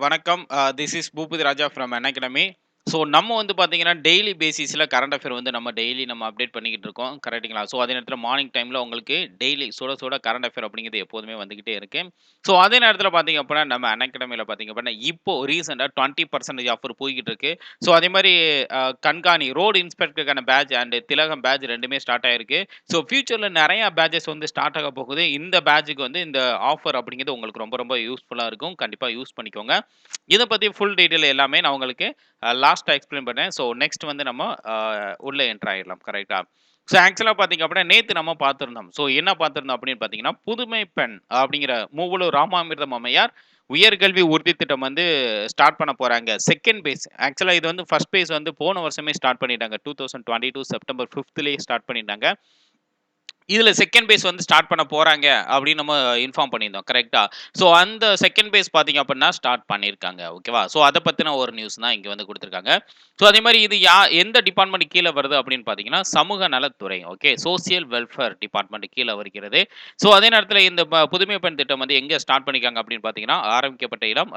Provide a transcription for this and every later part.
வணக்கம். This is Boopathi Raja from Unacademy. So நம்ம வந்து பார்த்தீங்கன்னா, டெய்லி பேசிஸ்ல கரண்ட் அஃபேர் வந்து நம்ம டெய்லி அப்டேட் பண்ணிக்கிட்டு இருக்கோம். கரெக்ட்டுங்களா? ஸோ அதே நேரத்தில மார்னிங் டைம்ல உங்களுக்கு டெய்லி சுட சுட கரண்ட் அஃபேர் அப்படிங்கிறது எப்போதுமே வந்துகிட்டே இருக்கு. ஸோ அதே நேரத்தில பார்த்தீங்க அப்படின்னா, நம்ம அன்அகாடமில பார்த்தீங்க அப்படின்னா, இப்போ ரீசென்ட்டா 20% ஆஃபர் போய்க்கிட்டு இருக்கு. ஸோ அதேமாரி கண்காணி ரோடு இன்ஸ்பெக்டருக்கான பேட்ஜ் அண்ட் திலகம் பேட்ஜ் 2மே ஸ்டார்ட் ஆயிருக்கு. ஸோ ஃபியூச்சர்ல நெறைய பேட்ஜஸ் வந்து ஸ்டார்ட் ஆக போகுது. இந்த பேட்ஜ்க்கு வந்து இந்த ஆஃபர் அப்படிங்கிறது உங்களுக்கு ரொம்ப ரொம்ப யூஸ்ஃபுல்லா இருக்கும். கண்டிப்பா யூஸ் பண்ணிக்கோங்க. இத பத்தி ஃபுல் டீட்டெயில் எல்லாமே நான் உங்களுக்கு லாஸ்ட்டா எக்ஸ்பிளைன் பண்றேன். ஸோ நெக்ஸ்ட் வந்து நம்ம உள்ள என்டர் ஆயிரலாம். கரெக்ட்டா? ஸோ ஆக்சுவலா பார்த்தீங்க அப்படின்னா, நேத்து நம்ம பார்த்திருந்தோம். ஸோ என்ன பார்த்திருந்தோம் அப்படின்னு பார்த்தீங்கன்னா, புதுமை பெண் அப்படிங்கிற மூவலூர் ராமாமிர்தம் அம்மையார் உயர்கல்வி உறுதி திட்டம் வந்து ஸ்டார்ட் பண்ண போறாங்க. Second phase. ஆக்சுவலா இது வந்து ஃபர்ஸ்ட் பேஸ் வந்து போன வருஷமே ஸ்டார்ட் பண்ணிட்டாங்க. 2022 செப்டம்பர் 5த்லயே ஸ்டார்ட் பண்ணிட்டாங்க. இதுல செகண்ட் பேஸ் வந்து ஸ்டார்ட் பண்ண போறாங்க அப்படின்னு நம்ம இன்ஃபார்ம் பண்ணியிருந்தோம். கரெக்ட்டா? ஸோ அந்த செகண்ட் பேஸ் பார்த்தீங்க அப்படின்னா ஸ்டார்ட் பண்ணியிருக்காங்க. ஓகேவா? ஸோ அத பத்தின ஒரு நியூஸ் தான் இங்க வந்து குடுத்துருக்காங்க. ஸோ அதே மாரி இது எந்த டிபார்ட்மெண்ட் கீழ வருது அப்படின்னு பார்த்தீங்கன்னா, சமூக நலத்துறை. ஓகே. சோசியல் வெல்ஃபேர் டிபார்ட்மெண்ட் கீழ வருகிறது. ஸோ அதே நேரத்தில இந்த புதுமை பெண் திட்டம் வந்து எங்க ஸ்டார்ட் பண்ணியிருக்காங்க அப்படின்னு பார்த்தீங்கன்னா, ஆரம்பிக்கப்பட்ட இடம்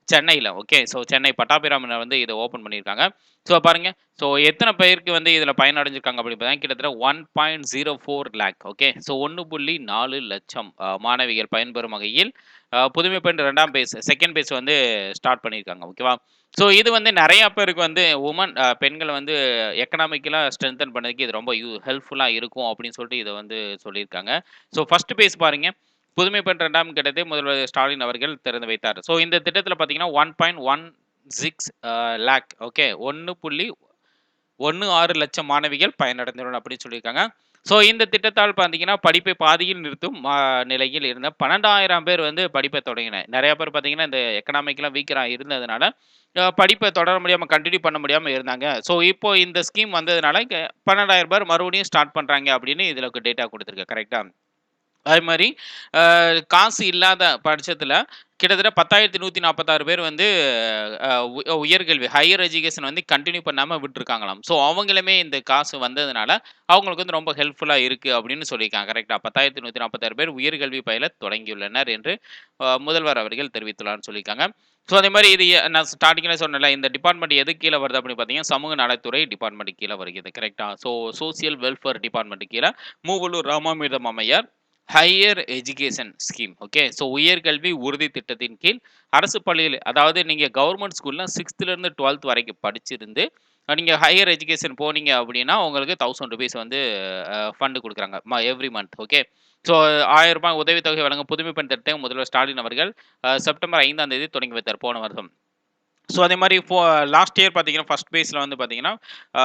சென்னையில. ஓகே. ஸோ சென்னை பட்டாபிராம்ல வந்து இத ஓப்பன் பண்ணியிருக்காங்க. ஸோ பாருங்க. ஸோ எத்தன பேருக்கு வந்து இதுல பயனடைஞ்சிருக்காங்க அப்படின்னு பார்த்தீங்கன்னா, கிட்டத்தட்ட 1.04 லேக். ஓகே. ஸோ 1.4 லட்சம் மாணவிகள் பயன்பெறும் வகையில் புதுமை பெண் 2ஆம் பேஸ், செகண்ட் பேஸ் வந்து ஸ்டார்ட் பண்ணியிருக்காங்க. ஓகேவா? ஸோ இது வந்து நெறைய பேருக்கு வந்து பெண்கள வந்து எக்கனாமிக்கலா ஸ்ட்ரெங்தன் பண்ணதுக்கு இது ரொம்ப ஹெல்ப்ஃபுல்லா இருக்கும் அப்படின்னு சொல்லிட்டு இத வந்து சொல்லியிருக்காங்க. ஸோ ஃபர்ஸ்ட் பேஸ் பாருங்க. புதுமை பெண் 2ஆம் கட்டத்தை முதல்வர் ஸ்டாலின் அவர்கள் திறந்து வைத்தார். ஸோ இந்த திட்டத்தில பார்த்தீங்கன்னா, 1.16 லேக். ஓகே. 1.16 லட்சம் மாணவிகள் பயனடைந்துள்ளனர் அப்படின்னு சொல்லியிருக்காங்க. ஸோ இந்த திட்டத்தால் பார்த்தீங்கன்னா, படிப்பை பாதியில் நிறுத்தும் நிலையில் இருந்த 12,000 பேர் வந்து படிப்பை தொடங்கினர். நெறைய பேர் பார்த்தீங்கன்னா, இந்த எக்கனாமிக்கலா வீக்கரா இருந்ததுனால, படிப்ப தொடர முடியாம, கன்டின்யூ பண்ண முடியாம இருந்தாங்க. ஸோ இப்போ இந்த ஸ்கீம் வந்ததுனால, 12,000 பேர் மறுபடியும் ஸ்டார்ட் பண்றாங்க அப்படின்னு இதுல டேட்டா குடுத்திருக்கு. கரெக்ட்டா? அதே மாரி அ காசு இல்லாத பட்சத்தில கிட்டத்தட்ட 10,146 பேர் வந்து அ உ உயர்கல்வி ஹையர் எஜுகேஷன் வந்து கன்டின்யூ பண்ணாம விட்டுருக்காங்களாம். ஸோ அவங்களுமே இந்த காசு வந்ததுனால, அவங்களுக்கு வந்து ரொம்ப ஹெல்ப்ஃபுல்லா இருக்கு அப்படின்னு சொல்லியிருக்காங்க. கரெக்ட்டா? 10,146 பேர் உயர்கல்வி பயில தொடங்கியுள்ளனர் என்று முதல்வர் அவர்கள் தெரிவித்துள்ளார்ன்னு சொல்லியிருக்காங்க. ஸோ அதே மாரி இது நான் ஸ்டார்ட்டிங்ல சொன்னேன்ல, இந்த டிபார்ட்மெண்ட் எதுக்கு கீழ வருது அப்படின்னு பார்த்தீங்கன்னா, சமூக நலத்துறை டிபார்ட்மெண்ட் கீழ வருகிறது. கரெக்ட்டா? ஸோ சோசியல் வெல்ஃபேர் டிபார்ட்மெண்ட் கீழ மூவலூர் ராமாமிர்தம் அம்மையார் higher education scheme. Okay. So உயர்கல்வி உறுதி திட்டத்தின் கீழ் அரசு பள்ளியில அதாவது நீங்க கவர்ன்மென்ட் ஸ்கூல்ல 6த்லருந்து 12த் வரைக்கும் படிச்சிருந்து, நீங்க ஹையர் எஜுகேஷன் போனீங்க அப்படின்னா, உங்களுக்கு ₹1000 வந்து ஃபண்ட் குடுக்குறாங்க. Every month. ஓகே. ஸோ ரூ. 1000 உதவித்தொகை வழங்கும் புதுமை பெண் திட்டத்தை முதல்வர் ஸ்டாலின் அவர்கள் செப்டம்பர் 5ஆம் தேதி தொடங்கி வைத்தார் போன வருடம். ஸோ அதே மாரி லாஸ்ட் இயர் பார்த்தீங்கன்னா, ஃபர்ஸ்ட் பேஸ்ல வந்து பார்த்தீங்கன்னா, ஆ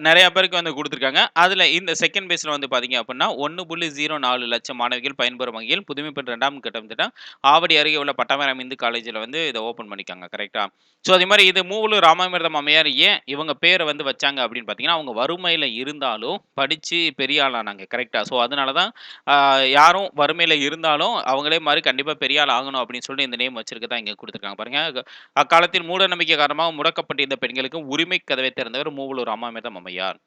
நெறைய பேருக்கு வந்து குடுத்துருக்காங்க. அதுல இந்த செகண்ட் பேஸ்ல வந்து பார்த்தீங்க அப்புட்ன்னா, 1.04 லட்சம் மாணவிகள் பயன்பெறும் வகையில் புதுமை பெண் 2ஆம் கட்டம் திட்டம் ஆவடி அருகே உள்ள பட்டாபிராம் இந்து காலேஜ்ல வந்து இத ஓப்பன் பண்ணியிருக்காங்க. கரெக்ட்டா? ஸோ அதே மாரி இது மூவலூர் ராமாமிர்தம் அம்மையார் ஏன் இவங்க பேர வந்து வச்சாங்க அப்படின்னு பார்த்தீங்கன்னா, அவங்க வறுமையில இருந்தாலும் படிச்சு பெரிய ஆளானாங்க. கரெக்ட்டா? ஸோ அதனால தான் ஆ யாரும் வறுமையில இருந்தாலும் அவங்களே மாரி கண்டிப்பா பெரிய ஆள் ஆகணும் அப்படின்னு சொல்லிட்டு இந்த நேம் வச்சிருக்கதா இங்க குடுத்துருக்காங்க பாருங்க. அக்காலத்தில் மூட நம்பிக்கை காரணமாக முடக்கப்பட்டிருந்த பெண்களுக்கு உரிமை கதவை திறந்தவர் மூவலூர் ராமாமிர்தம் அம்மையார்.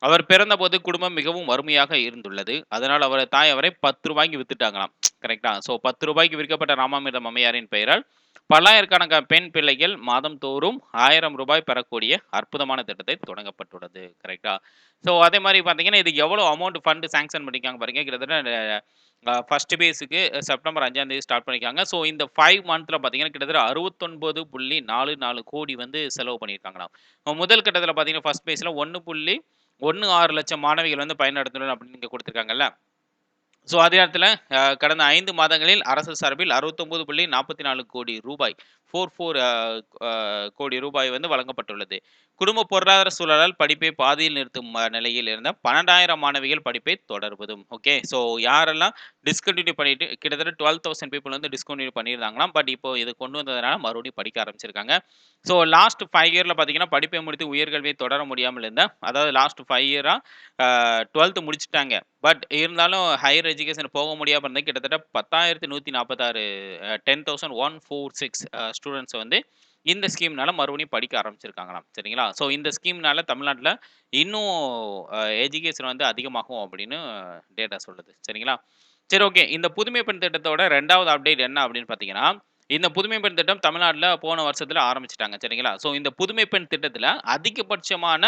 அவர் பிறந்தபோது குடும்பம் மிகவும் வறுமையாக இருந்துள்ளது. அதனால் அவரது தாய் அவரை ₹10க்கு வித்துட்டாங்களாம். கரெக்ட்டா? ஸோ ₹10க்கு விற்கப்பட்ட ராமாமிர்தம் அம்மையாரின் பெயரால் பல்லாயிரக்கணக்கான பெண் பிள்ளைகள் மாதம்தோறும் ₹1000 பெறக்கூடிய அற்புதமான திட்டத்தை தொடங்கப்பட்டுள்ளது. கரெக்ட்டா? ஸோ அதே மாரி பார்த்தீங்கன்னா, இது எவ்வளோ அமௌண்ட் ஃபண்ட் சாங்ஷன் பண்ணியிருக்காங்க பாருங்க. கிட்டத்தட்ட ஃபர்ஸ்ட் பேஸுக்கு செப்டம்பர் 5ஆம் தேதி ஸ்டார்ட் பண்ணியிருக்காங்க. ஸோ இந்த 5 மந்த்ல பார்த்தீங்கன்னா, கிட்டத்தட்ட 69.44 கோடி வந்து செலவு பண்ணியிருக்காங்களாம். முதல் கட்டத்தில பார்த்தீங்கன்னா, ஃபர்ஸ்ட் பேஸ்ல 1.16 லட்சம் மாணவிகள் வந்து பயனடைந்துள்ளனர் அப்படின்னு இங்க குடுத்துருக்காங்கல்ல. ஸோ அதே நேரத்தில கடந்த 5 மாதங்களில் அரசு சார்பில் 69.44 கோடி ரூபாய் 44 கோடி ரூபாய் வந்து வழங்கப்பட்டுள்ளது. குடும்ப பொருளாதார சூழலால் படிப்பை பாதியில் நிறுத்தும் நிலையில் இருந்த 12,000 மாணவிகள் படிப்பை தொடர்வதும். ஓகே. ஸோ யாரெல்லாம் டிஸ்கன்டின்யூ பண்ணிட்டு கிட்டத்தட்ட 12,000 பீப்பிள் வந்து டிஸ்கன்டின்யூ பண்ணியிருந்தாங்களாம். பட் இப்போ இது கொண்டு வந்ததுனால மறுபடியும் படிக்க ஆரம்பிச்சிருக்காங்க. ஸோ லாஸ்ட் 5 இயர்ல பார்த்தீங்கன்னா, படிப்பை முடித்து உயர்கல்வியை தொடர முடியாமல் இருந்த அதாவது லாஸ்ட் 5 இயரா 12த் முடிச்சுட்டாங்க. பட் இருந்தாலும் ஹையர் எஜுகேஷன் போக முடியாம இருந்தது கிட்டத்தட்ட 10,146 10,146 ஸ்டூடண்ட்ஸ் வந்து இந்த ஸ்கீம்னால மறுபடியும் படிக்க ஆரம்பிச்சிருக்காங்களாம். சரிங்களா? ஸோ இந்த ஸ்கீம்னால தமிழ்நாட்ல இன்னும் எஜுகேஷன் வந்து அதிகமாகும் அப்படின்னு டேட்டா சொல்லுது. சரிங்களா? சரி ஓகே. இந்த புதுமை பெண் திட்டத்தோட 2வது அப்டேட் என்ன அப்படின்னு பார்த்தீங்கன்னா, இந்த புதுமை பெண் திட்டம் தமிழ்நாட்டுல போன வருஷத்துல ஆரம்பிச்சுட்டாங்க. சரிங்களா? ஸோ இந்த புதுமை பெண் திட்டத்துல அதிகபட்சமான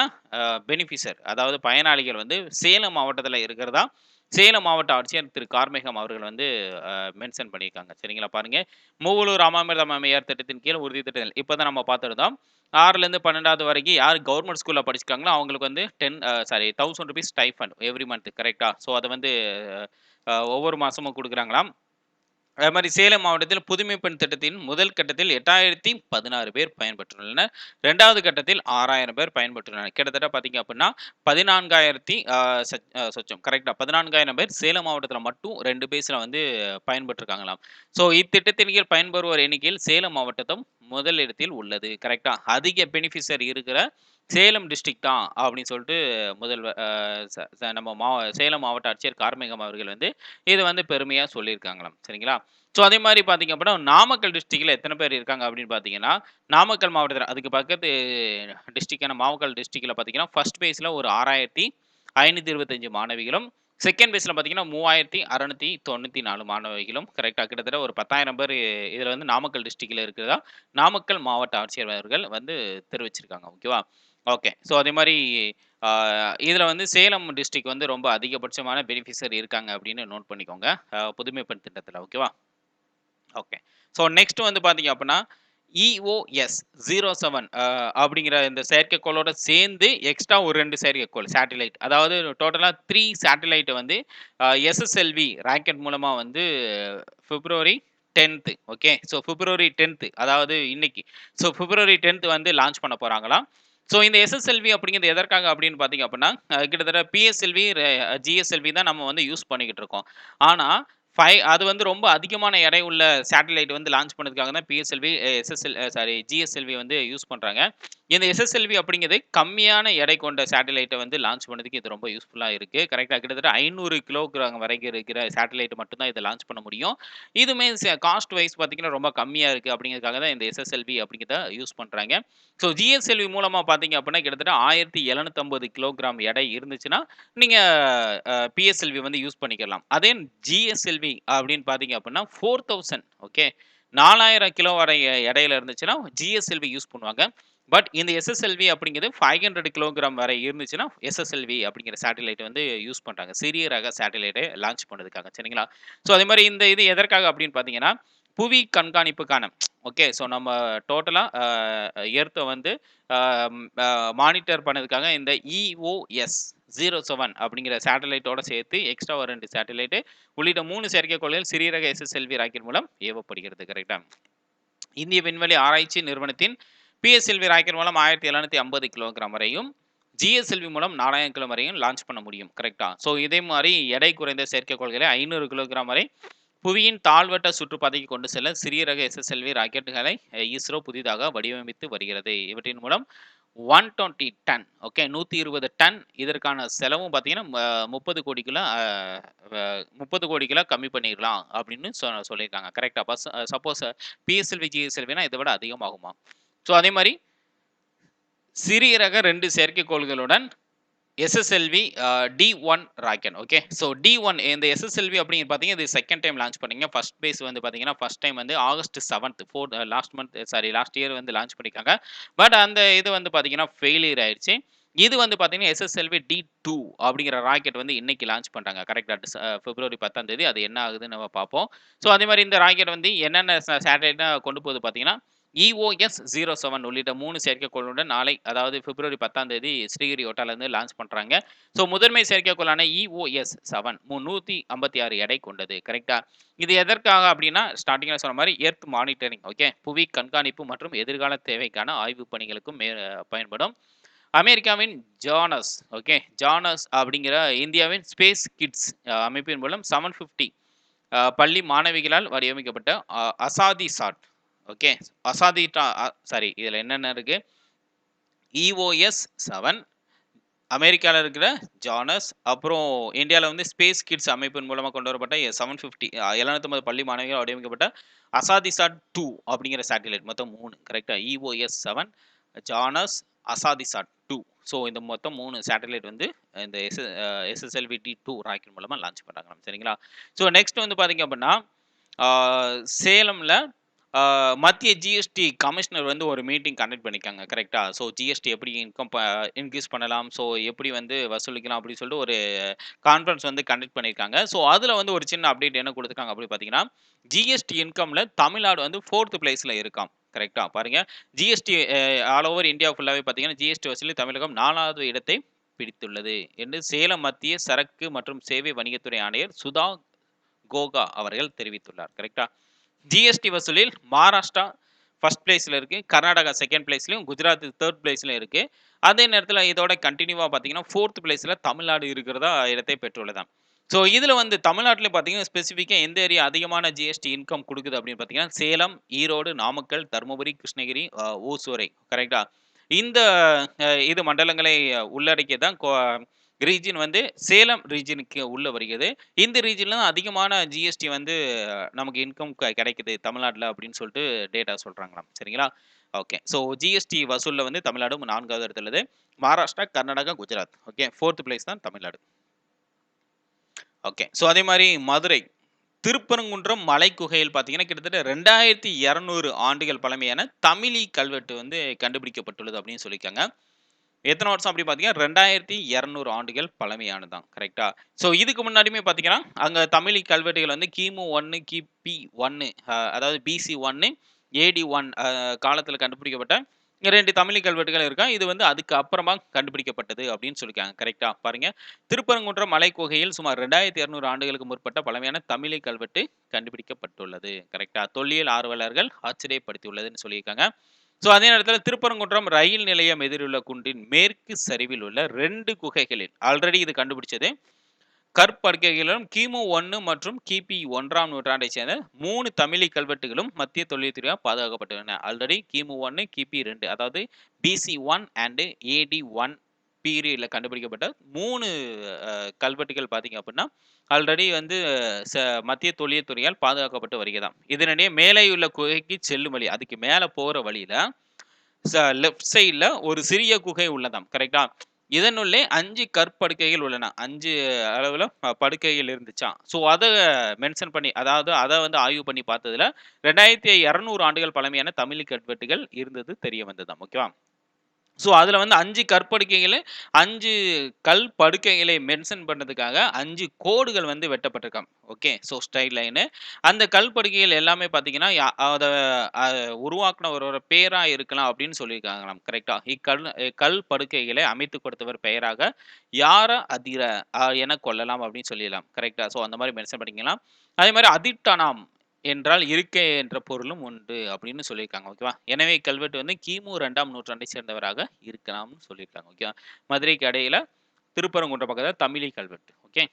பெனிஃபிஷர் அதாவது பயனாளிகள் வந்து சேலம் மாவட்டத்துல இருக்கிறதா, சேலம் மாவட்ட ஆட்சியர் திரு கார்மேகம் அவர்கள் வந்து மென்ஷன் பண்ணியிருக்காங்க. சரிங்களா? பாருங்க. மூவலூர் ராமாமிர்தம் அம்மையார் திட்டத்தின் கீழ் உறுதி திட்டங்கள் இப்ப தான் நம்ம பார்த்துருந்தோம். 6லேருந்து 12வது வரைக்கும் யார் கவர்ன்மென்ட் ஸ்கூல்ல படிச்சிருக்காங்களோ அவங்களுக்கு வந்து 10 சாரி ₹1000 ஸ்டைஃபண்ட் எவ்ரி மந்த் கரெக்ட்டா? ஸோ அத வந்து ஒவ்வொரு மாசமும் குடுக்குறாங்களாம். அதே மாரி சேலம் மாவட்டத்தில் புதுமை பெண் திட்டத்தின் முதல் கட்டத்தில் 8,016 பேர் பயன்பெற்றுள்ளனர். 2வது கட்டத்தில் 6,000 பேர் பயன்பெற்றுள்ளனர். கிட்டத்தட்ட பார்த்தீங்க அப்டின்னா 14,000 சொச்சம் கரெக்ட்டா 14,000 பேர் சேலம் மாவட்டத்தில மட்டும் 2 பேஸ்ல வந்து பயன்பெற்றிருக்காங்களாம். ஸோ இத்திட்டத்தின் கீழ் பயன்பெறுவோர் எண்ணிக்கையில் சேலம் மாவட்டத்தும் முதல் இடத்தில் உள்ளது. கரெக்ட்டா? அதிக பெனிஃபிஷியரி இருக்கிற சேலம் டிஸ்ட்ரிக்ட் தான் அப்டின்னு சொல்ட்டு முதல்வர் ச ச நம்ம சேலம் மாவட்ட ஆட்சியர் கார்மேகம் அவர்கள் வந்து இத வந்து பெருமையா சொல்லியிருக்காங்களாம். சரிங்களா? ஸோ அதே மாரி பார்த்தீங்க அப்படின்னா, நாமக்கல் டிஸ்ட்ரிக்ட்ல எத்தன பேர் இருக்காங்க அப்படின்னு பார்த்தீங்கன்னா, நாமக்கல் மாவட்டத்தில அதுக்கு பக்கத்து டிஸ்ட்ரிக்டான நாமக்கல் டிஸ்ட்ரிக்ட்ல பார்த்தீங்கன்னா, ஃபர்ஸ்ட் பேஸ்ல ஒரு 6,525 மாணவிகளும், செகண்ட் பேஸ்ல பார்த்தீங்கன்னா, 3,694 மாணவிகளும் கரெக்ட்டா கிட்டத்தட்ட ஒரு 10,000 பேர் இதுல வந்து நாமக்கல் டிஸ்ட்ரிக்ட்ல இருக்கிறதா, நாமக்கல் மாவட்ட ஆட்சியர் அவர்கள் வந்து தெரிவிச்சிருக்காங்க. ஓகேவா? ஓகே. ஸோ அதே மாரி ஆ இதுல வந்து சேலம் டிஸ்ட்ரிக்ட் வந்து ரொம்ப அதிகபட்சமான பெனிஃபிஷியரி இருக்காங்க அப்படின்னு நோட் பண்ணிக்கோங்க. புதுமை பெண் திட்டத்தில. ஓகேவா? ஓகே. ஸோ நெக்ஸ்ட் வந்து பார்த்தீங்க அப்படின்னா, EOS 07 அப்படிங்கிற இந்த செயற்கைக்கோளோட சேர்ந்து எக்ஸ்ட்ரா ஒரு 2 செயற்கைக்கோள் சேட்டிலைட். அதாவது டோட்டலா 3 சேட்டிலைட் வந்து SSLV ராக்கெட் மூலமா வந்து பிப்ரவரி 10த் ஓகே. ஸோ பிப்ரவரி 10த் அதாவது இன்னைக்கு. ஸோ பிப்ரவரி 10த் வந்து லான்ச் பண்ண போறாங்களாம். ஸோ இந்த SSLV அப்படிங்கிறது எதற்காக அப்படின்னு பார்த்தீங்க அப்படின்னா, கிட்டத்தட்ட PSLV, GSLV தான் நம்ம வந்து யூஸ் பண்ணிக்கிட்டு இருக்கோம். ஆனா அது வந்து ரொம்ப அதிகமான எடை உள்ள சேட்டலைட் வந்து லான்ச் பண்ணதுக்காக தான் PSLV, GSLV வந்து யூஸ் பண்றாங்க. இந்த SSLV அப்படிங்கிறது கம்மியான எடை கொண்ட சேட்டலைட்ட வந்து லான்ச் பண்ணதுக்கு இது ரொம்ப யூஸ்ஃபுல்லா இருக்கு. கரெக்ட்டா கிட்டத்தட்ட 500 கிலோகிராம் வரைக்கும் இருக்கிற சேட்டலைட் மட்டும் தான் இத லான்ச் பண்ண முடியும். இதுவுமே காஸ்ட் வைஸ் பார்த்தீங்கன்னா, ரொம்ப கம்மியா இருக்கு அப்படிங்கிறதுக்காக தான் இந்த SSLV அப்படிங்கிறத யூஸ் பண்றாங்க. ஸோ GSLV மூலமா பார்த்தீங்க அப்படின்னா, கிட்டத்தட்ட 1,750 கிலோகிராம் எடை இருந்துச்சுன்னா, நீங்க PSLV வந்து யூஸ் பண்ணிக்கலாம். அதே GSLV அப்படின்னு பார்த்தீங்க அப்படின்னா 4000 ஓகே. 4000 கிலோ வரை எடையில இருந்துச்சுன்னா GSLV யூஸ் பண்ணுவாங்க. பட் இந்த SSLV அப்படிங்கிறது 500 கிலோகிராம் வரை இருந்துச்சுன்னா SSLV அப்படிங்கிற சேட்டலைட் வந்து யூஸ் பண்றாங்க. சிறிய ரக சேட்டலைட்ட லான்ச் பண்ணதுக்காக சரிங்களா? ஸோ அதே மாரி இந்த இது எதற்காக அப்படின்னு பார்த்தீங்கன்னா, புவி கண்காணிப்புக்கான ஓகே. ஸோ நம்ம டோட்டலா எர்த்த வந்து அ அ மானிட்டர் பண்ணதுக்காக இந்த EOS 07 அப்படிங்கிற சேட்டலைட்டோட சேர்த்து எக்ஸ்ட்ரா ஒரு 2 சேட்டலைட் உள்ளிட்ட 3 செயற்கைக்கோள்கள் சிறிய ரக SSLV ராக்கெட் மூலம் ஏவப்படுகிறது. கரெக்ட்டா? இந்திய விண்வெளி ஆராய்ச்சி நிறுவனத்தின் PSLV ராக்கெட் மூலம் 1,750 கிலோகிராம் வரையும், GSLV மூலம் 4,000 கிலோ வரையும் லான்ச் பண்ண முடியும். கரெக்ட்டா? ஸோ இதே மாரி எடை குறைந்த செயற்கைக்கோள்களை 500 கிலோகிராம் வரை புவியின் தாழ்வட்ட சுற்றுப்பாதைக்கு கொண்டு செல்ல சிறிய ரக SSLV ராக்கெட்டுகளை இஸ்ரோ புதிதாக வடிவமைத்து வருகிறது. இவற்றின் மூலம் 120 டன் ஓகே 120 டன் இதற்கான செலவும் பார்த்தீங்கன்னா, 30 கோடிக்குள்ள 30 கோடிக்குள்ள கம்மி பண்ணிறலாம் அப்படின்னு சொல்லியிருக்காங்க. கரெக்ட்டா? சப்போஸ் PSLV, GSLVனா இத விட அதிகமாகுமாம். ஸோ அதே மாரி சிறிய ரக 2 செயற்கைக்கோள்களுடன் SSLV D1 rocket okay. So D1 இந்த SSLV அப்படிங்கிறது பார்த்தீங்கன்னா, இது செகண்ட் டைம் லான்ச் பண்ணீங்க. ஃபர்ஸ்ட் பேஸ் வந்து பார்த்தீங்கன்னா, ஃபர்ஸ்ட் டைம் வந்து ஆகஸ்ட் 7த் லாஸ்ட் இயர் வந்து லான்ச் பண்ணியிருக்காங்க. பட் அந்த இது வந்து பார்த்தீங்கன்னா, ஃபெயிலியர் ஆயிருச்சு. இது வந்து பார்த்தீங்கன்னா, SSLV D2 அப்படிங்கிற ராக்கெட் வந்து இன்னைக்கு லான்ச் பண்றாங்க. கரெக்ட்டா? பிப்ரவரி 10ஆம் தேதி அது என்ன ஆகுதுன்னு நம்ம பார்ப்போம். ஸோ அதே மாரி இந்த ராக்கெட் வந்து என்னென்ன சேட்டலைட்லாம் கொண்டு போகுது பார்த்தீங்கன்னா, EOS 07 உள்ளிட்ட 3 செயற்கைக்கோளுடன் நாளை அதாவது பிப்ரவரி 10ஆம் தேதி ஸ்ரீஹரிகோட்டாலேருந்து லான்ச் பண்றாங்க. ஸோ முதன்மை செயற்கைக்கோளான EOS 7 356 எடை கொண்டது. கரெக்ட்டா? இது எதற்காக அப்படின்னா, ஸ்டார்ட்டிங்ல சொன்ன மாரி எர்த் மானிட்டரிங் ஓகே. புவி கண்காணிப்பு மற்றும் எதிர்கால தேவைக்கான ஆய்வுப் பணிகளுக்கும் பயன்படும். அமெரிக்காவின் ஜானஸ் ஓகே. ஜானஸ் அப்படிங்கிற இந்தியாவின் ஸ்பேஸ் கிட்ஸ் அமைப்பின் மூலம் 750 பள்ளி மாணவிகளால் வடிவமைக்கப்பட்ட அசாதிசாட் ஓகே. அசாதிட்டா சாரி இதுல என்னென்ன இருக்கு? EOS 7 அமெரிக்கால இருக்கிற ஜானஸ், அப்புறம் இந்தியால வந்து ஸ்பேஸ் கிட்ஸ் அமைப்பின் மூலமா கொண்டு வரப்பட்ட 750 750 பள்ளி மாணவிகளால் வடிவமைக்கப்பட்ட அசாதிசாட் 2 அப்படிங்கிற சேட்டிலைட் மொத்தம் 3 கரெக்ட்டா? EOS 7, ஜானஸ், அசாதிசாட் 2. ஸோ இந்த மொத்தம் 3 சேட்டிலைட் வந்து இந்த SSLV D2 ராக்கெட் மூலமா லான்ச் பண்றாங்க. சரிங்களா? ஸோ நெக்ஸ்ட் வந்து பார்த்தீங்க அப்படின்னா, ஆ சேலம்ல மத்திய ஜிஎஸ்டி கமிஷனர் வந்து ஒரு மீட்டிங் கண்டக்ட் பண்ணியிருக்காங்க. கரெக்ட்டா? ஸோ ஜிஎஸ்டி எப்படி இன்கிரீஸ் பண்ணலாம்? ஸோ எப்படி வந்து வசூலிக்கலாம்? அப்படின்னு சொல்லிட்டு ஒரு கான்ஃபரன்ஸ் வந்து கண்டக்ட் பண்ணியிருக்காங்க. ஸோ அதில வந்து ஒரு சின்ன அப்டேட் என்ன குடுத்துருக்காங்க அப்படின்னு பார்த்தீங்கன்னா, ஜிஎஸ்டி இன்கம்ல தமிழ்நாடு வந்து 4த் பிளேஸ்ல இருக்காம். கரெக்ட்டா? பாருங்க. ஜிஎஸ்டி ஆல் ஓவர் இந்தியா ஃபுல்லாவே பார்த்தீங்கன்னா, ஜிஎஸ்டி வசூலில் தமிழகம் 4வது இடத்தை பிடித்துள்ளது என்று சேலம் மத்திய சரக்கு மற்றும் சேவை வணிகத்துறை ஆணையர் சுதா கோகா அவர்கள் தெரிவித்துள்ளார். கரெக்ட்டா? ஜிஎஸ்டி வசூலில் மகாராஷ்டிரா ஃபர்ஸ்ட் பிளேஸ்ல இருக்கு. கர்நாடகா செகண்ட் பிளேஸ்லயும், குஜராத் 3 பிளேஸ்ல இருக்கு. அதே நேரத்தில இதோட கன்டினியூவா பார்த்தீங்கன்னா, 4த் பிளேஸ்ல தமிழ்நாடு இருக்கிறதா இடத்தை பெற்றுள்ளதாம். ஸோ இதில வந்து தமிழ்நாட்டில பார்த்தீங்கன்னா, ஸ்பெசிஃபிக்கா எந்த ஏரியா அதிகமான ஜிஎஸ்டி இன்கம் குடுக்குது அப்படின்னு பார்த்தீங்கன்னா, சேலம், ஈரோடு, நாமக்கல், தர்மபுரி, கிருஷ்ணகிரி, ஓசூரை. கரெக்ட்டா? இந்த இது மண்டலங்களை உள்ளடக்கியது தான் ரீஜியன் வந்து சேலம் ரீஜியனுக்கு உள்ள வருகிறது. இந்த ரீஜியன்ல தான் அதிகமான ஜிஎஸ்டி வந்து நமக்கு இன்கம் கிடைக்குது தமிழ்நாட்ல அப்படின்னு சொல்லிட்டு டேட்டா சொல்றாங்களாம். சரிங்களா? ஓகே. ஸோ ஜிஎஸ்டி வசூல்ல வந்து தமிழ்நாடு 4வது இடத்துல இருக்குது. மகாராஷ்டிரா, கர்நாடகா, குஜராத். ஓகே. 4த் பிளேஸ் தான் தமிழ்நாடு. ஓகே. ஸோ அதே மாரி மதுரை, திருப்பரங்குன்றம் மலைக்குகையில் பார்த்தீங்கன்னா, கிட்டத்தட்ட 2200 ஆண்டுகள் பழமையான தமிழி கல்வெட்டு வந்து கண்டுபிடிக்கப்பட்டுள்ளது அப்படின்னு சொல்லியிருக்காங்க. எத்தன வருஷம் அப்படி பார்த்தீங்கன்னா, 2200 ஆண்டுகள் பழமையானதாம். கரெக்ட்டா? ஸோ இதுக்கு முன்னாடியுமே பார்த்தீங்கன்னா, அங்க தமிழ் கல்வெட்டுகள் வந்து கிமு 1, கிபி 1 அதாவது பிசி 1, ஏடி 1 காலத்தில கண்டுபிடிக்கப்பட்ட 2 தமிழ் கல்வெட்டுகள் இருக்காம். இது வந்து அதுக்கு அப்புறமா கண்டுபிடிக்கப்பட்டது அப்படின்னு சொல்லியிருக்காங்க. கரெக்ட்டா? பாருங்க. திருப்பரங்குன்றம் மலைக்குகையில் சுமார் 2200 ஆண்டுகளுக்கு முற்பட்ட பழமையான தமிழை கல்வெட்டு கண்டுபிடிக்கப்பட்டுள்ளது. கரெக்ட்டா? தொல்லியல் ஆர்வலர்கள் ஆச்சரியப்படுத்தியுள்ளதுன்னு சொல்லியிருக்காங்க. ஸோ அதே நேரத்தில திருப்பரங்குன்றம் ரயில் நிலையம் எதிருள்ள குன்றின் மேற்கு சரிவில் உள்ள 2 குகைகளில் ஆல்ரெடி இது கண்டுபிடிச்சது. கற்படுக்கைகளிலும் கிமு 1 மற்றும் கிபி 1ஆம் நூற்றாண்டைச் சேர்ந்த 3 தமிழி கல்வெட்டுகளும் மத்திய தொல்லியல் பாதுகாக்கப்பட்டுள்ளன. ஆல்ரெடி கிமு 1, கிபி 2 அதாவது பிசி 1 அண்ட் ஏடி 1 பீரியட்ல கண்டுபிடிக்கப்பட்ட 3 கல்வெட்டுகள் பார்த்தீங்க அப்படின்னா, ஆல்ரெடி வந்து மத்திய தொல்லியல் துறையால் பாதுகாக்கப்பட்டு வருகிறதாம். இதனிடையே மேலே உள்ள குகைக்கு செல்லும் வழி, அதுக்கு மேல போற வழியில லெஃப்ட் சைட்ல ஒரு சிறிய குகை உள்ளதாம். கரெக்ட்டா? இதனுள்ளே 5 கற்படுக்கைகள் உள்ளன. 5 அளவுல படுக்கைகள் இருந்துச்சாம். ஸோ அத மென்ஷன் பண்ணி அதாவது அத வந்து ஆய்வு பண்ணி பார்த்ததுல 2200 ஆண்டுகள் பழமையான தமிழ் கல்வெட்டுகள் இருந்தது தெரிய வந்ததாம். ஓகேவா? ஸோ அதில வந்து 5 கற்படுக்கைகள 5 கல் படுக்கைகளை மென்ஷன் பண்ணதுக்காக 5 கோடுகள் வந்து வெட்டப்பட்டிருக்காம். ஓகே. So straight line. அந்த கல் படுக்கைகள் எல்லாமே பார்த்தீங்கன்னா, அத அ உருவாக்குனவரோட பேரா இருக்கலாம் அப்படின்னு சொல்லியிருக்காங்களாம். கரெக்ட்டா? கல் படுக்கைகளை அமைத்துக் கொடுத்தவர் பெயராக யார அதிர என கொள்ளலாம் அப்படின்னு சொல்லிடலாம். கரெக்ட்டா? ஸோ அந்த மாரி மென்ஷன் பண்ணிக்கலாம். அதே மாரி அதிட்டனாம் என்றால் இருக்கை என்ற பொருளும் உண்டு அப்படின்னு சொல்லியிருக்காங்க. ஓகேவா? எனவே இக்கல்வெட்டு வந்து கிமு 2ஆம் நூற்றாண்டை சேர்ந்தவராக இருக்கலாம்னு சொல்லியிருக்காங்க. ஓகேவா? மதுரைக்கு இடையில திருப்பரங்குன்றம் பக்கத்தில தமிழி கல்வெட்டு. ஓகே.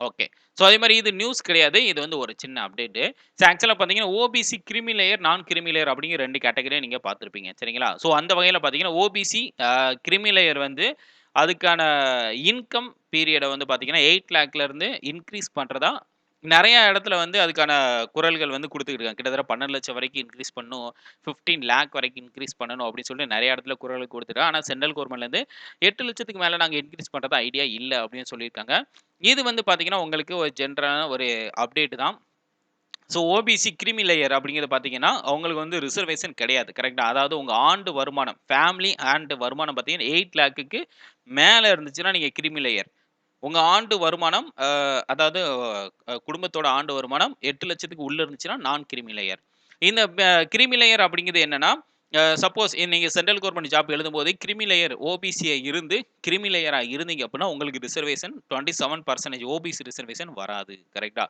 ஓகே. ஸோ அதே மாரி இது நியூஸ் கிடையாது. இது வந்து ஒரு சின்ன அப்டேட்டு. ஸோ ஆக்சுவலா பார்த்தீங்கன்னா, ஓபிசி கிரீமி லேயர், நான் கிரீமி லேயர் அப்படிங்கிற 2 கேட்டகரியா நீங்க பார்த்திருப்பீங்க. சரிங்களா? ஸோ அந்த வகையில பார்த்தீங்கன்னா, ஓபிசி கிரீமி லேயர் வந்து அதுக்கான இன்கம் பீரியட வந்து பார்த்தீங்கன்னா, 8,00,000ல இருந்து இன்கிரீஸ் பண்றதா நெறைய இடத்துல வந்து அதுக்கான குரல்கள் வந்து குடுத்துக்கிட்டு இருக்காங்க. கிட்டத்தட்ட 12,00,000 வரைக்கும் இன்கிரீஸ் பண்ணணும். 15,00,000 வரைக்கும் இன்கிரீஸ் பண்ணணும் அப்படின்னு சொல்லி நெறைய இடத்துல குரல் குடுத்துட்டாங்க. ஆனா சென்ட்ரல் கவர்மெண்ட்லேருந்து 8,00,000க்கு மேல நாங்க இன்கிரீஸ் பண்றதா ஐடியா இல்ல அப்படின்னு சொல்லியிருக்காங்க. இது வந்து பார்த்தீங்கன்னா, உங்களுக்கு ஒரு ஜென்ரலான ஒரு அப்டேட் தான். ஸோ ஓபிசி கிரீமி லேயர் அப்படிங்கிறது பார்த்தீங்கன்னா, அவங்களுக்கு வந்து ரிசர்வேஷன் கிடையாது. கரெக்ட்டா? அதாவது உங்க ஆண்டு வருமானம், ஃபேமிலி அண்ட் வருமானம் பார்த்தீங்கன்னா 8,00,000க்கு மேல இருந்துச்சுன்னா நீங்க கிரீமி லேயர். உங்க ஆண்டு வருமானம் அதாவது குடும்பத்தோட ஆண்டு வருமானம் 8,00,000க்கு உள்ள இருந்துச்சுன்னா, நான் கிரீமி லேயர். இந்த கிரீமி லேயர் அப்படிங்கிறது என்னன்னா, சப்போஸ் நீங்க சென்ட்ரல் கவர்ன்மென்ட் ஜாப் எழுதும்போது கிரீமி லேயர் ஓபிசியா இருந்து கிரீமி லேயரா இருந்தீங்க அப்படின்னா, உங்களுக்கு ரிசர்வேஷன் 27% ஓபிசி ரிசர்வேஷன் வராது. கரெக்ட்டா?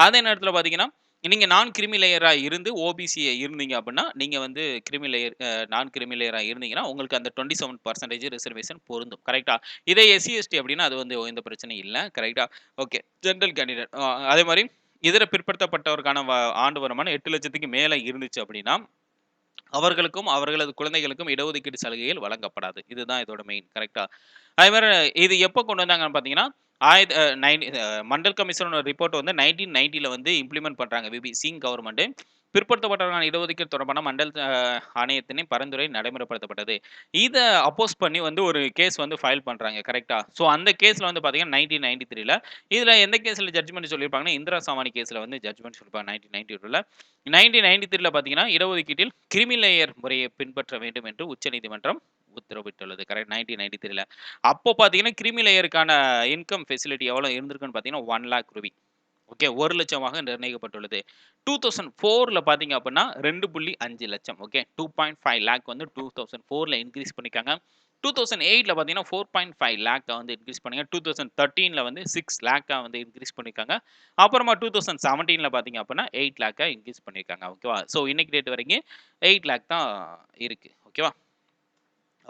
அதே நேரத்தில பார்த்தீங்கன்னா, நீங்க நான் கிரீமி லேயரா இருந்து ஓபிசியா இருந்தீங்க அப்படின்னா, நீங்க வந்து கிரீமி லேயர் நான் கிரீமி லேயரா இருந்தீங்கன்னா, உங்களுக்கு அந்த 27% ரிசர்வேஷன் பொருந்தும். கரெக்ட்டா? இதே எஸ்சி, எஸ்டி அப்படின்னா அது வந்து எந்த பிரச்சனையும் இல்ல. கரெக்ட்டா? ஓகே. ஜெனரல் கேண்டிடேட் அதே மாரி இதர பிற்படுத்தப்பட்டவருக்கான ஆண்டு வருமானம் 8,00,000க்கு மேல இருந்துச்சு அப்படின்னா, அவர்களுக்கும், அவர்களது குழந்தைகளுக்கும் இடஒதுக்கீடு சலுகைகள் வழங்கப்படாது. இதுதான் இதோட மெயின். கரெக்ட்டா? அதே மாரி இது எப்போ கொண்டு வந்தாங்கன்னு பார்த்தீங்கன்னா, மண்டல் கமிஷனோட ரிப்போர்ட் வந்து 1990ல வந்து இம்ப்ளிமெண்ட் பண்றாங்க சிங் கவர்மெண்ட். பிற்படுத்தப்பட்டவர்களுக்கான இடஒதுக்கீடு தொடர்பான மண்டல் ஆணையத்தின் பரிந்துரை நடைமுறைப்படுத்தப்பட்டது. இத அப்போஸ் பண்ணி வந்து ஒரு கேஸ் வந்து ஃபைல் பண்றாங்க. கரெக்ட்டா? ஸோ அந்த கேஸ்ல வந்து பார்த்தீங்கன்னா 1993ல இதுல எந்த கேஸ்ல ஜட்ஜ்மென்ட் சொல்லியிருப்பாங்கன்னா, இந்திரா சாவானி கேஸ்ல வந்து ஜட்ஜ்மென்ட் சொல்லியிருப்பாங்க 1992ல. 1993ல பார்த்தீங்கன்னா, இடஒதுக்கீட்டில் கிரிமி லேயர் முறையை பின்பற்ற வேண்டும் என்று உச்சநீதிமன்றம் உத்தரவிட்டுள்ளது. கரெக்ட் 1993ல. அப்போ பார்த்தீங்கன்னா, கிரிமி லேயருக்கான இன்கம் ஃபெசிலிட்டி எவ்வளோ இருந்திருக்குன்னு பார்த்தீங்கன்னா, 1,00,000 ஓகே. 1,00,000 நிர்ணயிக்கப்பட்டுள்ளது. 2004ல பார்த்தீங்க அப்படின்னா 2.5 லட்சம். ஓகே. 2.5 லேக் வந்து 2004ல இன்கிரீஸ் பண்ணிருக்காங்க. 2008ல பார்த்தீங்கன்னா 4.5 லேக்கா வந்து இன்கிரீஸ் பண்ணாங்க. 2013ல வந்து 6 லேக்கா வந்து இன்கிரீஸ் பண்ணியிருக்காங்க. அப்புறமா 2017ல பார்த்தீங்க அப்படின்னா 8 லேக்கா இன்கிரீஸ் பண்ணியிருக்காங்க. ஓகேவா? ஸோ இன்னைக்கு டேட் வரைக்கும் 8 லேக் தான் இருக்கு. ஓகேவா?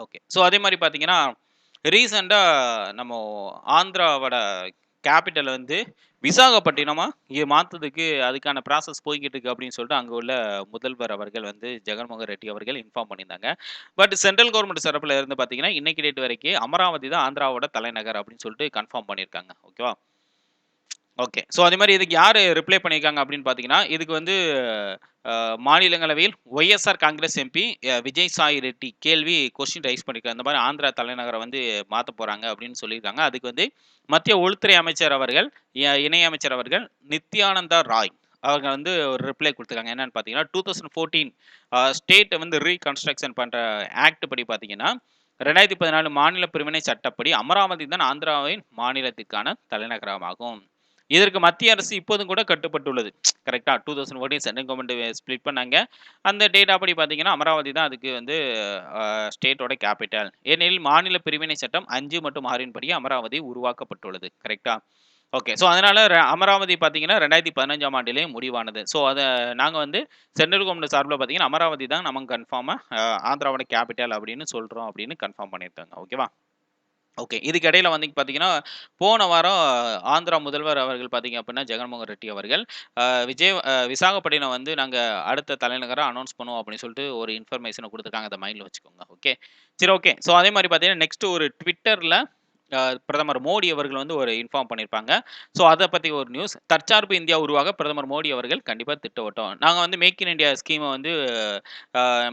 ஓகே. ஸோ அதே மாரி பார்த்தீங்கன்னா, ரீசென்ட்டா நம்ம ஆந்திராவோட கேப்பிட்டல் வந்து விசாகப்பட்டினமா மாத்துறதுக்கு அதுக்கான ப்ராசஸ் போய்க்கிட்டு இருக்கு அப்படின்னு சொல்லிட்டு அங்க உள்ள முதல்வர் அவர்கள் வந்து ஜெகன்மோகன் ரெட்டி அவர்கள் இன்ஃபார்ம் பண்ணியிருந்தாங்க. பட் சென்ட்ரல் கவர்ன்மெண்ட் தரப்புல இருந்து பார்த்தீங்கன்னா, இன்னைக்கு டேட் வரைக்கும் அமராவதி தான் ஆந்திராவோட தலைநகர் அப்படின்னு சொல்லிட்டு கன்ஃபார்ம் பண்ணியிருக்காங்க. ஓகேவா? ஓகே. ஸோ அதே மாரி இதுக்கு யாரு ரிப்ளை பண்ணியிருக்காங்க அப்படின்னு பார்த்தீங்கன்னா, இதுக்கு வந்து மாநிலங்களவையில் YSR Congress MP Vijay Sai Reddy question raise பண்ணியிருக்காங்க. இந்த மாரி ஆந்திரா தலைநகர வந்து மாத்தப் போறாங்க அப்படின்னு சொல்லியிருக்காங்க. அதுக்கு வந்து மத்திய உள்துறை அமைச்சர் அவர்கள், இணை அமைச்சர் அவர்கள் நித்யானந்தா ராய் அவங்க வந்து ஒரு ரிப்ளை குடுத்துருக்காங்க. என்னன்னு பார்த்தீங்கன்னா, 2014 ஸ்டேட்ட வந்து ரீகன்ஸ்ட்ரக்ஷன் பண்ற ஆக்ட் படி பார்த்தீங்கன்னா, 2014 மாநில பிரிவினை சட்டப்படி அமராவதி தான் ஆந்திராவின் மாநிலத்திற்கான தலைநகரமாகும். இதற்கு மத்திய அரசு இப்போதும் கூட கட்டுப்பட்டுள்ளது. கரெக்ட்டா? 2014 சென்ட்ரல் கவர்ன்மெண்ட் ஸ்ப்ளிட் பண்ணாங்க. அந்த டேட்டா படி பார்த்தீங்கன்னா, அமராவதி தான் அதுக்கு வந்து ஸ்டேட்டோட கேப்பிட்டல். ஏனெனில் மாநில பிரிவினை சட்டம் 5 மற்றும் 6 படி அமராவதி உருவாக்கப்பட்டுள்ளது. கரெக்ட்டா? ஓகே. ஸோ அதனால அமராவதி பார்த்தீங்கன்னா 2015ஆம் ஆண்டிலே முடிவானது. ஸோ அத நாங்க வந்து சென்ட்ரல் கவர்ன்மெண்ட் சார்புல பார்த்தீங்கன்னா, அமராவதி தான் நமக்கு கன்ஃபார்மா ஆந்திராவோட கேப்பிட்டல் அப்படின்னு சொல்றோம் அப்படின்னு கன்ஃபார்ம் பண்ணியிருக்காங்க. ஓகேவா? ஓகே. இதுக்கு இடையில வந்து பார்த்தீங்கன்னா, போன வாரம் ஆந்திரா முதல்வர் அவர்கள் பார்த்தீங்க அப்படின்னா, ஜெகன்மோகன் ரெட்டி அவர்கள் விசாகப்பட்டினம் வந்து நாங்க அடுத்த தலைநகரா அனௌன்ஸ் பண்ணுவோம் அப்படின்னு சொல்லிட்டு ஒரு இன்ஃபர்மேஷன குடுத்துருக்காங்க. அத மைண்ட்ல வச்சுக்கோங்க. ஓகே. சரி ஓகே. ஸோ அதே மாரி பார்த்தீங்கன்னா, நெக்ஸ்ட் ஒரு ட்விட்டர்ல பிரதமர் மோடி அவர்கள் வந்து ஒரு இன்ஃபார்ம் பண்ணியிருப்பாங்க. ஸோ அத பத்தி ஒரு நியூஸ். தற்சார்பு இந்தியா உருவாக பிரதமர் மோடி அவர்கள் கண்டிப்பா திட்டவட்டம். நாங்க வந்து மேக் இன் இண்டியா ஸ்கீம வந்து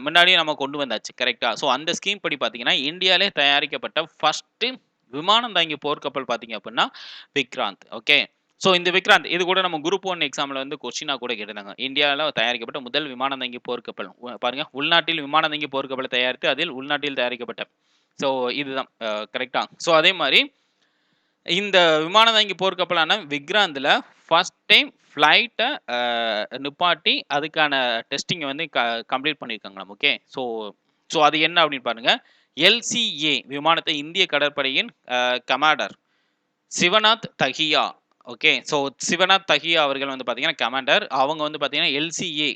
முன்னாடியே நம்ம கொண்டு வந்தாச்சு. கரெக்ட்டா? ஸோ அந்த ஸ்கீம் படி பார்த்தீங்கன்னா, இந்தியாவிலே தயாரிக்கப்பட்ட ஃபர்ஸ்ட்டு விமானம் தாங்கி போர்க்கப்பல் பார்த்தீங்க அப்படின்னா, விக்ராந்த். ஓகே. ஸோ இந்த விக்ராந்த் இது கூட நம்ம குரூப் 1 எக்ஸாம்ல வந்து கொஸ்டினா கூட கேட்டிருந்தாங்க. இந்தியால தயாரிக்கப்பட்ட முதல் விமானம் தாங்கி போர்க்கப்பல். பாருங்க உள்நாட்டில் விமானம் தாங்கி போர்க்கப்பலை தயாரித்து அதில் உள்நாட்டில் தயாரிக்கப்பட்ட ஸோ இதுதான் கரெக்ட்டா? ஸோ அதே மாரி இந்த விமானம் தாங்கி போர்க்கப்பலான விக்ராந்த்ல ஃபர்ஸ்ட் டைம் ஃப்ளைட்ட நிப்பாட்டி அதுக்கான டெஸ்டிங்க வந்து கம்ப்ளீட் பண்ணியிருக்காங்களாம். ஓகே. ஸோ ஸோ அது என்ன அப்படின்னு பாருங்க. எல்சிஏ விமானத்தை இந்திய கடற்படையின் commander Shivnath Dahiya. Okay. So Shivnath Dahiya அவர்கள் வந்து பார்த்தீங்கன்னா கமாண்டர். அவங்க வந்து பார்த்தீங்கன்னா எல்சிஏ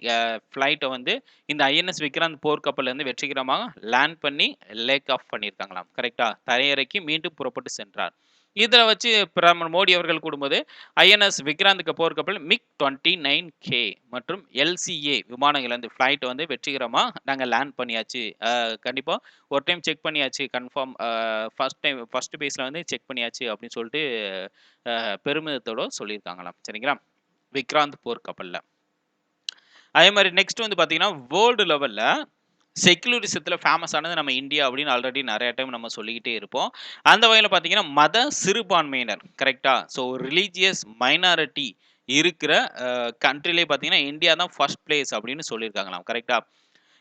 ஃப்ளைட்ட வந்து இந்த ஐஎன்எஸ் விக்ராந்த் போர்க்கப்பல்ல வெற்றிகரமாக லேண்ட் பண்ணி லேக் ஆஃப் பண்ணியிருக்காங்களாம். கரெக்ட்டா? தரையிறக்கி மீண்டும் புறப்பட்டு சென்றார். இதில வச்சு பிரதமர் மோடி அவர்கள் கூறும்போது, ஐஎன்எஸ் விக்ராந்த் போர்க்கப்பல் மிக்-29K மற்றும் எல்சிஏ விமானங்கள் வந்து ஃப்ளைட் வந்து வெற்றிகரமா நாங்க லேண்ட் பண்ணியாச்சு. கண்டிப்பா ஒரு டைம் செக் பண்ணியாச்சு. கன்ஃபார்ம் ஃபர்ஸ்ட் பேஸ்ல வந்து செக் பண்ணியாச்சு அப்படின்னு சொல்லிட்டு பெருமிதத்தோட சொல்லியிருக்காங்களாம். சரிங்களா? விக்ராந்த் போர்க்கப்பல்ல. அதே மாரி நெக்ஸ்ட் வந்து பார்த்தீங்கன்னா, வேர்ல்டு லெவல்ல செக்யூலரிசத்துல ஃபேமஸ் ஆனது நம்ம இந்தியா அப்படின்னு ஆல்ரெடி நெறைய டைம் நம்ம சொல்லிக்கிட்டே இருப்போம். அந்த வகையில பார்த்தீங்கன்னா, மத சிறுபான்மையினர் கரெக்ட்டா? ஸோ ரிலிஜியஸ் மைனாரிட்டி இருக்கிற கண்ட்ரிலே பார்த்தீங்கன்னா, இந்தியா தான் ஃபர்ஸ்ட் பிளேஸ் அப்படின்னு சொல்லியிருக்காங்களாம். கரெக்ட்டா?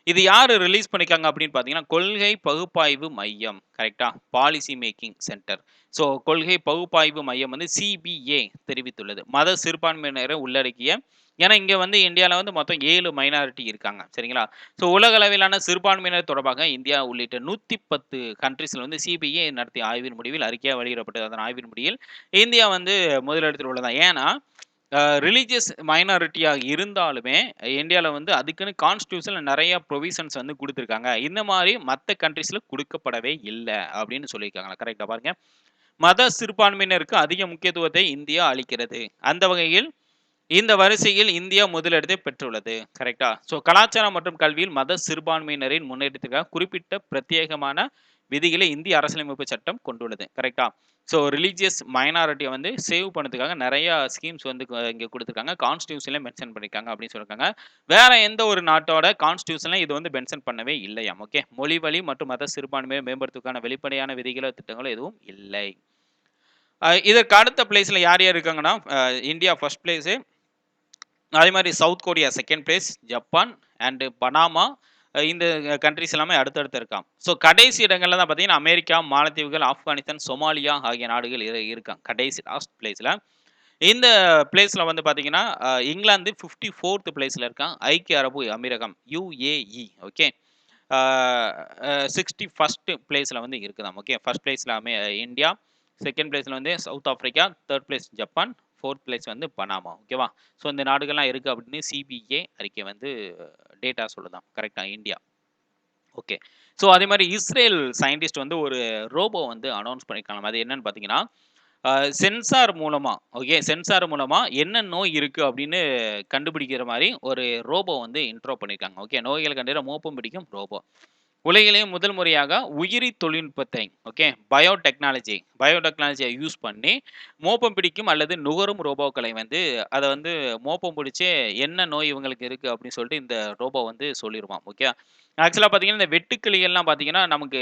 இது யாரு ரிலீஸ் பண்ணியிருக்காங்க அப்படின்னு பார்த்தீங்கன்னா, கொள்கை பகுப்பாய்வு மையம். கரெக்ட்டா? Policy making centre. ஸோ கொள்கை பகுப்பாய்வு மையம் வந்து சிபிஏ தெரிவித்துள்ளது. மத சிறுபான்மையினரை உள்ளடக்கிய ஏன்னா இங்க வந்து இந்தியால வந்து மொத்தம் 7 மைனாரிட்டி இருக்காங்க. சரிங்களா? ஸோ உலக அளவிலான சிறுபான்மையினர் தொடர்பாக இந்தியா உள்ளிட்ட 110 கண்ட்ரீஸ்ல வந்து சிபிஏ நடத்திய ஆய்வின் முடிவில் அறிக்கையா வெளியிடப்பட்டது. அதன் ஆய்வின் முடிவில் இந்தியா வந்து முதலிடத்தில் உள்ளதா. ஏன்னா ரிலிஜியஸ் மைனாரிட்டியா இருந்தாலுமே, இந்தியால வந்து அதுக்குன்னு கான்ஸ்டிடியூஷன்ல நெறைய புரோவிஷன்ஸ் வந்து குடுத்திருக்காங்க. இந்த மாரி மத்த கண்ட்ரீஸ்ல குடுக்கப்படவே இல்ல அப்படின்னு சொல்லியிருக்காங்களா. கரெக்ட்டா பாருங்க. மத சிறுபான்மையினருக்கு அதிக முக்கியத்துவத்தை இந்தியா அளிக்கிறது. அந்த வகையில் இந்த வரிசையில் இந்தியா முதலிடத்தை பெற்றுள்ளது. கரெக்ட்டா? ஸோ கலாச்சாரம் மற்றும் கல்வியில் மத சிறுபான்மையினரின் முன்னேற்றத்திற்காக குறிப்பிட்ட பிரத்யேகமான விதிகளை இந்திய அரசியலமைப்பு சட்டம் கொண்டுள்ளது. கரெக்ட்டா? ஸோ ரிலிஜியஸ் மைனாரிட்டிய வந்து சேவ் பண்ணதுக்காக நெறைய ஸ்கீம்ஸ் வந்து இங்க குடுத்துருக்காங்க. கான்ஸ்டிடியூஷன்ல மென்ஷன் பண்ணியிருக்காங்க அப்படின்னு சொல்லியிருக்காங்க. வேற எந்த ஒரு நாட்டோட கான்ஸ்டிடியூஷன்ல இது வந்து மென்ஷன் பண்ணவே இல்லையாம். ஓகே. மொழி வழி மற்றும் மத சிறுபான்மையை மேம்படுத்துவதற்கான வெளிப்படையான விதிகளோ, திட்டங்களோ எதுவும் இல்லை. இதற்கு அடுத்த பிளேஸ்ல யார் யார் இருக்காங்கன்னா, இந்தியா ஃபர்ஸ்ட் பிளேஸு. அதே மாரி south Korea second place, Japan and Panama இந்த கண்ட்ரீஸ் எல்லாமே அடுத்தடுத்து இருக்காம். ஸோ கடைசி இடங்கள்ல தான் பார்த்தீங்கன்னா, அமெரிக்கா, மாலத்தீவுகள், ஆப்கானிஸ்தான், சொமாலியா ஆகிய நாடுகள் இருக்காங்க. கடைசி லாஸ்ட் பிளேஸ்ல. இந்த பிளேஸ்ல வந்து பார்த்தீங்கன்னா, இங்கிலாந்து 54த் பிளேஸ்ல இருக்கான். ஐக்கிய அரபு அமீரகம் UAE ஓகே. ஆ 61st பிளேஸ்ல வந்து இருக்குதாம். ஓகே. 1st பிளேஸ்ல இந்தியா, 2ண்ட் பிளேஸ்ல வந்து south Africa, 3rd place Japan, 4th place வந்து பனாமா. ஓகேவா? ஸோ இந்த நாடுகள்லாம் இருக்கு அப்படின்னு CBA அறிக்கை வந்து டேட்டா சொல்லுதாம். கரெக்ட்டா? இந்தியா. ஓகே. ஸோ அதே மாரி இஸ்ரேல் சயின்டிஸ்ட் வந்து ஒரு ரோபோ வந்து அனவுன்ஸ் பண்ணியிருக்காங்களாம். அது என்னன்னு பார்த்தீங்கன்னா, அ சென்சார் மூலமா சென்சார் மூலமா என்ன நோய் இருக்கு அப்படின்னு கண்டுபிடிக்கிற மாரி ஒரு ரோபோ வந்து இன்ட்ரோ பண்ணியிருக்காங்க. ஓகே. நோய்கள கண்டறிய மோப்பம் பிடிக்கும் ரோபோ. உலகிலேயே முதல் முறையாக உயிரி தொழில்நுட்பத்தை பயோடெக்னாலஜியை யூஸ் பண்ணி மோப்பம் பிடிக்கும் அல்லது நுகரும் ரோபோக்களை வந்து அதை வந்து மோப்பம் பிடிச்சு என்ன நோய் இவங்களுக்கு இருக்கு அப்படின்னு சொல்லிட்டு இந்த ரோபோ வந்து சொல்லிருவான். ஓகே. ஆக்சுவலா பாத்தீங்கன்னா இந்த வெட்டுக்கிளிகள்லாம் பாத்தீங்கன்னா நமக்கு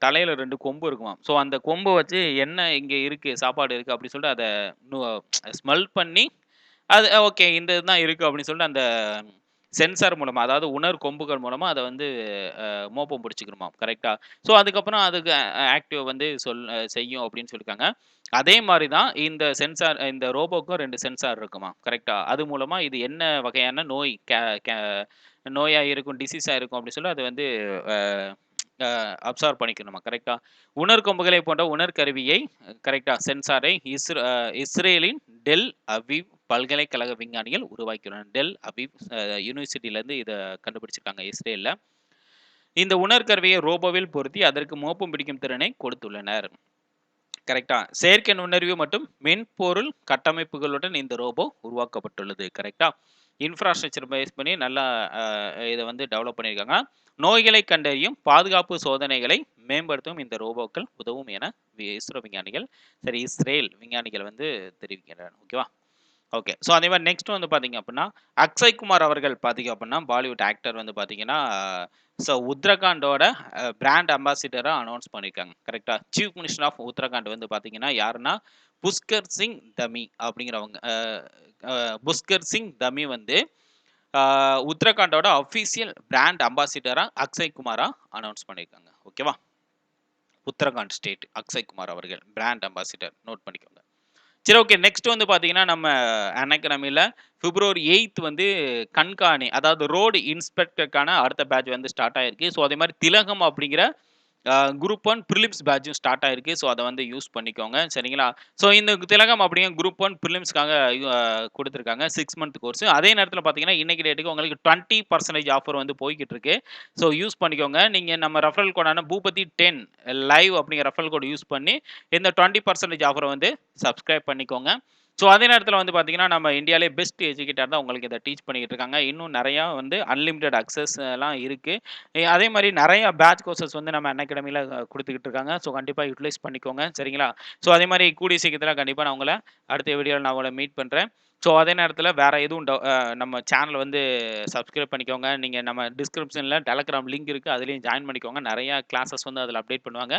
தலையில 2 கொம்பு இருக்குமாம். ஸோ அந்த கொம்பை வச்சு என்ன இங்க இருக்கு சாப்பாடு இருக்கு அப்படின்னு சொல்லிட்டு அதை ஸ்மெல் பண்ணி அது ஓகே இந்த இதுதான் இருக்கு அப்படின்னு சொல்லிட்டு அந்த சென்சார் மூலமா அதாவது உணர் கொம்புகள் மூலமா அதை வந்து மோப்பம் பிடிச்சுக்கணுமாம். கரெக்ட்டா? ஸோ அதுக்கப்புறம் அதுக்கு ஆக்டிவ் வந்து செய்யும் அப்படின்னு சொல்லியிருக்காங்க. அதே மாரி தான் இந்த ரோபோக்கும் 2 சென்சார் இருக்குமாம். கரெக்ட்டா? அது மூலமா இது என்ன வகையான நோய் கே கே நோயா இருக்கும், டிசீஸா இருக்கும் அப்படின்னு சொல்லி அது வந்து அ அ அப்சார்ப் பண்ணிக்கணுமா. கரெக்ட்டா? உணர்கொம்புகளை போன்ற உணர்கருவியை கரெக்ட்டா சென்சாரை இஸ்ரேலின் டெல் அவிவ் பல்கலைக்கழக விஞ்ஞானிகள் உருவாக்கியுள்ளனர். டெல் அவிவ் யூனிவர்சிட்டிலேருந்து இத கண்டுபிடிச்சிருக்காங்க இஸ்ரேல்ல. இந்த உணர்கருவியை ரோபோவில் பொருத்தி அதற்கு மோப்பம் பிடிக்கும் திறனை கொடுத்துள்ளனர். கரெக்ட்டா? செயற்கை நுண்ணறிவு மற்றும் மென்பொருள் கட்டமைப்புகளுடன் இந்த ரோபோ உருவாக்கப்பட்டுள்ளது. கரெக்ட்டா? இன்ஃப்ராஸ்ட்ரக்சர் பேஸ் பண்ணி நல்லா இத வந்து டெவலப் பண்ணியிருக்காங்க. நோய்களை கண்டறியும் பாதுகாப்பு சோதனைகளை மேம்படுத்தவும் இந்த ரோபோக்கள் உதவும் என இஸ்ரோ விஞ்ஞானிகள் இஸ்ரேல் விஞ்ஞானிகள் வந்து தெரிவிக்கின்றனர். ஓகேவா? ஓகே. ஸோ அதே மாரி நெக்ஸ்ட் வந்து பார்த்தீங்க அப்புட்ன்னா, அக்ஷய் குமார் அவர்கள் பார்த்தீங்க அப்புட்ன்னா, பாலிவுட் ஆக்டர் வந்து பார்த்தீங்கன்னா, ஸோ உத்தரகாண்டோட பிராண்ட் அம்பாசிடரா அனவுன்ஸ் பண்ணியிருக்காங்க. கரெக்ட்டா? சீஃப் மினிஸ்டர் ஆஃப் உத்தரகாண்ட் வந்து பார்த்தீங்கன்னா யாருன்னா, புஷ்கர் சிங் தமி அப்படிங்கிறவங்க. அ புஷ்கர் சிங் தமி வந்து உத்தரகாண்டோட அஃபிஷியல் பிராண்ட் அம்பாசிடரா அக்ஷய் குமாரா அனவுன்ஸ் பண்ணியிருக்காங்க. ஓகேவா? உத்தரகாண்ட் ஸ்டேட் அக்ஷய் குமார் அவர்கள் பிராண்ட் அம்பாசிடர் நோட் பண்ணிக்கோங்க. சரி ஓகே. நெக்ஸ்ட் வந்து பார்த்தீங்கன்னா, நம்ம அன்அகாடமில பிப்ரவரி 8த் வந்து கண்காணி, அதாவது ரோடு இன்ஸ்பெக்டருக்கான அடுத்த பேட்ச் வந்து ஸ்டார்ட் ஆயிருக்கு. ஸோ அதே மாரி திலகம் அப்படிங்கிற குரூப் 1 பிரிலிம்ஸ் பேட்சும் ஸ்டார்ட் ஆயிருக்கு. ஸோ அத வந்து யூஸ் பண்ணிக்கோங்க. சரிங்களா? ஸோ இந்த திலகம் அப்படிங்கிற குரூப் 1 பிரிலிம்ஸ்க்காக குடுத்துருக்காங்க. 6 மந்த் கோர்ஸ். அதே நேரத்தில பார்த்தீங்கன்னா, இன்னைக்கு டேட்டுக்கு உங்களுக்கு 20% ஆஃபர் வந்து போய்க்கிட்டு இருக்கு. ஸோ யூஸ் பண்ணிக்கோங்க. நீங்க நம்ம ரெஃபரல் கோடான பூபதி 10 லைவ் அப்படிங்கிற ரெஃபரல் கோட் யூஸ் பண்ணி இந்த 20% ஆஃபர வந்து சப்ஸ்கிரைப் பண்ணிக்கோங்க. ஸோ அதே நேரத்தில வந்து பார்த்தீங்கன்னா, நம்ம இந்தியாவிலே பெஸ்ட் எஜுகேட்டர் தான் உங்களுக்கு இத டீச் பண்ணிக்கிட்டு இருக்காங்க. இன்னும் நெறையா வந்து அன்லிமிட்டட் அக்சஸ் எல்லாம் இருக்கு. அதே மாரி நெறைய பேட்ச் கோர்சஸ் வந்து நம்ம அன்அகாடமில குடுத்துக்கிட்டு இருக்காங்க. ஸோ கண்டிப்பா யுட்டிலைஸ் பண்ணிக்கோங்க. சரிங்களா? ஸோ அதே மாரி கூடிய சீக்கிரத்தில கண்டிப்பா நான் உங்கள அடுத்த வீடியோல நான் உங்கள மீட் பண்றேன். ஸோ அதே நேரத்தில வேற எதுவும் நம்ம சேனல வந்து சப்ஸ்கிரைப் பண்ணிக்கோங்க. நீங்க நம்ம டிஸ்கிரிப்ஷன்ல டெலகிராம் லிங்க் இருக்கு. அதிலயும் ஜாயின் பண்ணிக்கோங்க. நெறைய கிளாஸஸ் வந்து அதில அப்டேட் பண்ணுவாங்க.